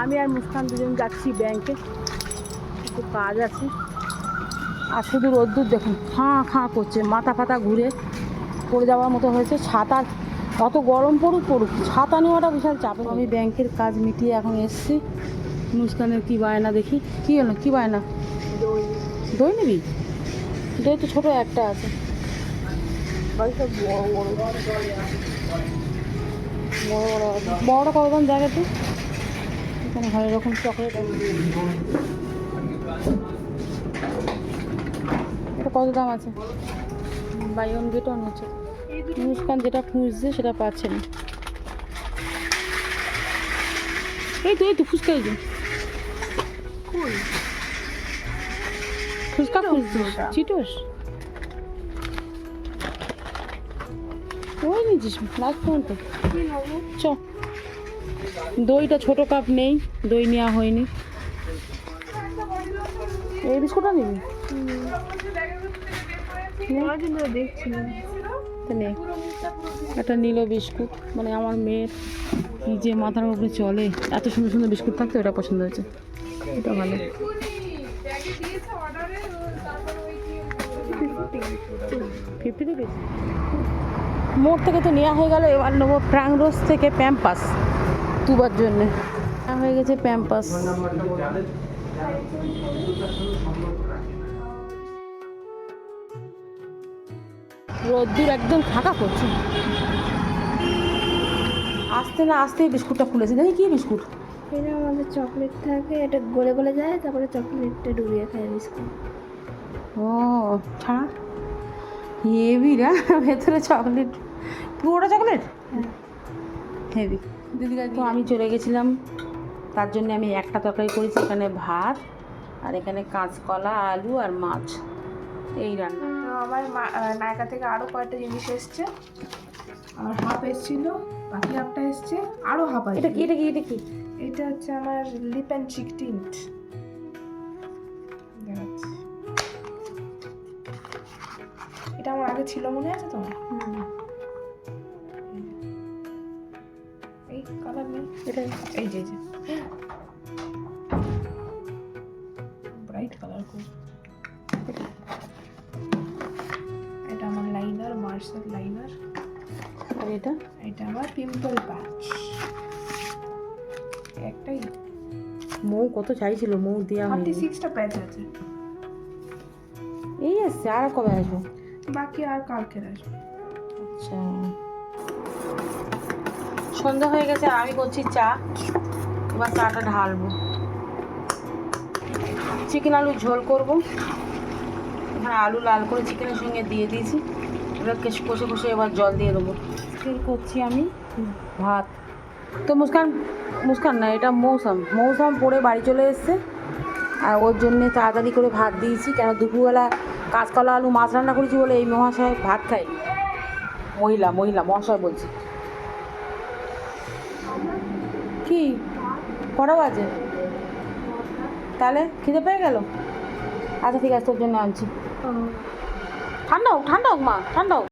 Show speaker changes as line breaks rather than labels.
আমি আর মুস্কান দুজন যাচ্ছি ব্যাংকে, একটু কাজ আছে। আর শুধু রোদ্দুর দেখুন, খাঁ খাঁ করছে, মাথা ফাতা ঘুরে পড়ে যাওয়ার মতো হয়েছে। ছাতা অত গরম পড়ুক, ছাতা নেওয়াটা বিশাল চাপে। আমি ব্যাংকের কাজ মিটিয়ে এখন এসছি। মুস্কানের কী বায়না দেখি, কী হলো, কী বায়না? দই নিবি? দই তো ছোটো একটা আছে, বাড়িটা বড় বড় বড়টা কত দাম জায়গাতে? এখানে হয় এরকম চকলেট আছে। এটা কত দাম আছে? বাই ওয়ান গেট ওয়ান হচ্ছে। মুস্কান যেটা খুঁজছে সেটা পাচ্ছে না। এই তো ফুচকা, এই যে ফুচকা খুঁজছে, চিটোস ওই নিয়েছিস লাস্ট পর্যন্ত। চ, দইটা ছোট কাপ নেই, দই নেওয়া হয়নি। এই বিস্কুটটা নিবি? নে, একটা নীল বিস্কুট, মানে আমার মেয়ের কি যে মাথার উপরে চলে, এত সুন্দর সুন্দর বিস্কুট থাকতো, এটা পছন্দ হয়েছে, এটা ভালো। 50 রুপিস। মোড় থেকে তো নেওয়া হয়ে গেল, এবার নেবো প্রাংরোজ থেকে প্যাম্পাস তুবার জন্যে। হয়ে গেছে প্যাম্পাস। রোদ্দুর একদম ফাঁকা করছে, আসতে না আসতেই বিস্কুটটা খুলেছে। দেখি কি বিস্কুট?
এটা আমাদের চকলেট থাকে, এটা গলে গলে যায়, তারপরে চকলেটটা ডুবিয়ে খায় বিস্কুট।
ও ছাড়া হেভিরা, ভেতরে চকলেট, পুরোটা চকলেট, হেভি। দিদি তো আমি চলে গেছিলাম, তার জন্য আমি একটা তরকারি করেছি, এখানে ভাত আর এখানে কাঁচকলা, আলু আর মাছ, এই রান্না।
তো আমার নায়কা থেকে আরও কয়েকটা জিনিস এসছে। আমার হাফ এসেছিল, বাকি হাফটা এসছে, আরও হাফ আছে।
এটা কি এটা কি এটা কি?
এটা হচ্ছে আমার লিপ অ্যান্ড চিক টিন্ট। এটা আমার আগে ছিল, মনে আছে তো? এই কালার নেই,
এটা
এই যে ব্রাইট কালার খুব। এটা আমার লাইনার, মার্সাল লাইনার।
আর এটা
এটা আমার পিম্পল প্যাচ। একটাই
মৌ কত চাইছিল, মৌ দেওয়া হয়নি।
36টা প্যাচ আছে।
এই আসছে, আর কবে আসবো?
বাকি আর কালকে আসবে।
আচ্ছা, সন্ধ্যা হয়ে গেছে, আমি করছি চা, এবার চাটা ঢালবো। চিকেন আলু ঝোল করব, এখানে আলু লাল করে চিকেনের সঙ্গে দিয়ে দিয়েছি, এবার কষে কষে এবার জল দিয়ে দেবো। করছি আমি ভাত। তো মুস্কান না, এটা মৌসাম পড়ে বাড়ি চলে এসছে, আর ওর জন্যে তাড়াতাড়ি করে ভাত দিয়েছি, কেন দুপুরবেলা কাঁচকলা আলু মাছ রান্না করেছি বলে এই মহাশয় ভাত খায়। মহাশয় বলছি। কি কটা বাজে? তাহলে খিদে পেয়ে গেল? আচ্ছা ঠিক আছে, তোর জন্য আনছি। ঠান্ডা হোক মা, ঠান্ডা হোক।